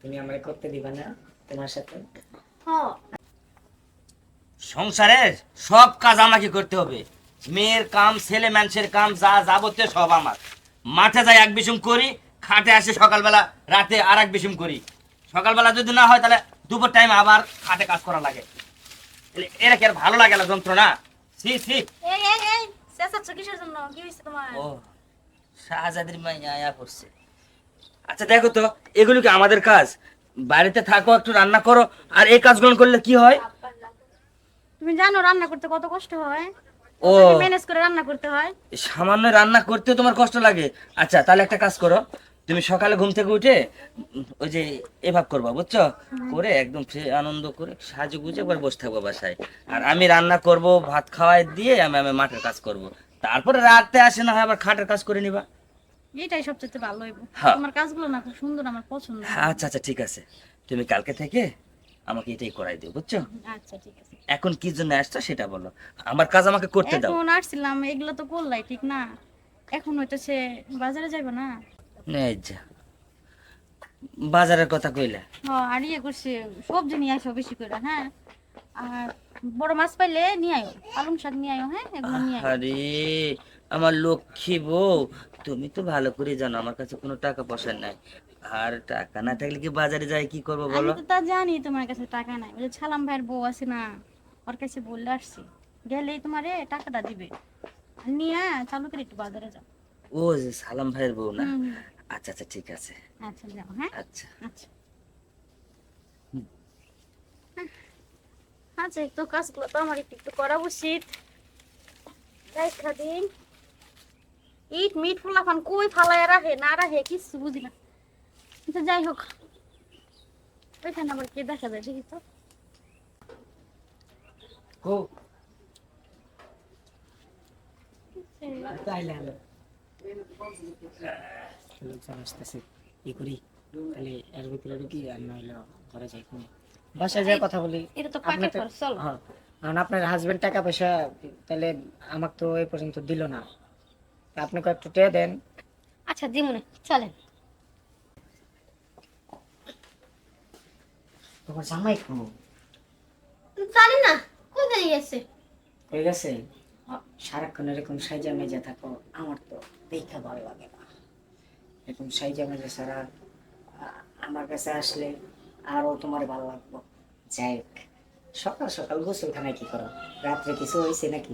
তুমি আমারে করতে দিবা না তোমার সাথে? হ্যাঁ। সংসারের সব কাজ আমাকে করতে হবে। মেয়ের কাম, ছেলে মানুষের কাম, যা যাবতীয় সব আমার। মাঠে যাই এক বিসুম করি, খাটে আসে সকালবেলা, রাতে আর এক বিসুম করি। সকালবেলা যদি না হয় তাহলে দুপুর টাইম আবার খাটে কাজ করা লাগে। এরা কি আর ভালো লাগে না যন্ত্রণা? সি সি। এই চেঁচাচ্ছ কিসের জন্য? কি হয়েছে তোমার? ও, শাহজাদির মাইয়া আয়া পড়ছে। আচ্ছা দেখো তো, এগুলো কি আমাদের কাজ? বাড়িতে থাকো, একটু রান্না করো, আর এই কাজগুলো করলে কি হয়? তুমি জানো রান্না করতে কত কষ্ট হয়? ও, ম্যানেজ করে রান্না করতে হয়। সামান্য রান্না করতেও তোমার কষ্ট লাগে? আচ্ছা তাহলে একটা কাজ করো, তুমি সকালে ঘুম থেকে উঠে ওই যে এভাব করবা, বুঝছো? করে একদম আনন্দ করে সাজু গুজে একবার বসে থাকবো বাসায়, আর আমি রান্না করব, ভাত খাওয়াই দিয়ে আমি আমি মাঠের কাজ করব। তারপরে রাতে আসে না হয় আবার খাটের কাজ করে নিবা। এটাই সবচেয়ে ভালো হইব। হ্যাঁ। তোমার কাজগুলো না খুব সুন্দর, আমার পছন্দ। আচ্ছা আচ্ছা ঠিক আছে, তুমি কালকে থেকে আমাকে এটাই করাই দিও, বুঝছো? আচ্ছা ঠিক আছে। এখন কি জন্য আসছো সেটা বলো, আমার কাজ আমাকে করতে দাও। এখন আসছিলাম, এগুলো তো করলাই ঠিক না? এখন হইতেছে বাজারে যাইবো না? এই যা, বাজারের কথা কইলা? হ্যাঁ, আর ইয়ে করছে, সবজি নিয়ে আসো বেশি করে, হ্যাঁ? আর বড় মাছ পাইলে নিয়ে আয়ো, পালং শাক নিয়ে আয়ো, হ্যাঁ? এগুলো নিয়ে আয়ো। আরে আমার লক্ষ্মী বউ, তুমি তো ভালো করে জানো আমার কাছে কোনো টাকা পয়সা নাই। আর টাকা না থাকলে কি বাজারে যাই কি করবো আমি বলো? তো তা জানি তোমার কাছে টাকা নাই। ওই যে ছালাম ভাইয়ের বউ আছে না, ওর কাছে বললে আসছি, গেলেই তোমারে টাকাটা দিবে। আর নিয়ে চালু করে একটু বাজারে যাও। ও যে সালাম ভাইয়ের বউ না? হুম হুম। আচ্ছা আচ্ছা ঠিক আছে। আচ্ছা যাও, হ্যাঁ? আচ্ছা। আচ্ছা আচ্ছা, তো কাজগুলো তো আমার একটু একটু করা উচিত। দেখা দিন ইট মিট ফুলাফান কই ফালায় রাখে না রাখে কিছু বুঝি না। কিন্তু যাই হোক, ওইখানে আবার কে দেখা যায় দেখি তো। ও তাইলে হলো লোকজন আসতেছে, কি করি তাহলে? এর ভিতরে ঢুকি আর নইলে ঘরে যাই, কোনো বাসায় যাই কথা বলি। এটা তো আপনি পাকে তো খরচ, চলো। হ্যাঁ, কারণ আপনার হাজবেন্ড টাকা পয়সা তাহলে আমাকে তো এই পর্যন্ত দিল না, তা আপনি কয়েকটু টেয়ে দেন। আচ্ছা দিমুনে, চলেন। তোমার জামাই কোন জানি না কোথায় গেছে। হয়ে গেছে? সারাক্ষণ এরকম সাইজা মেজা থাকো, আমার তো দেখা ভালো লাগে না। এরকম সাইজা মেজা ছাড়া আমার কাছে আসলে আরো তোমার ভালো লাগবে। যাই হোক, সকাল সকাল গোসলখানায় কি করো? রাত্রে কিছু হয়েছে নাকি?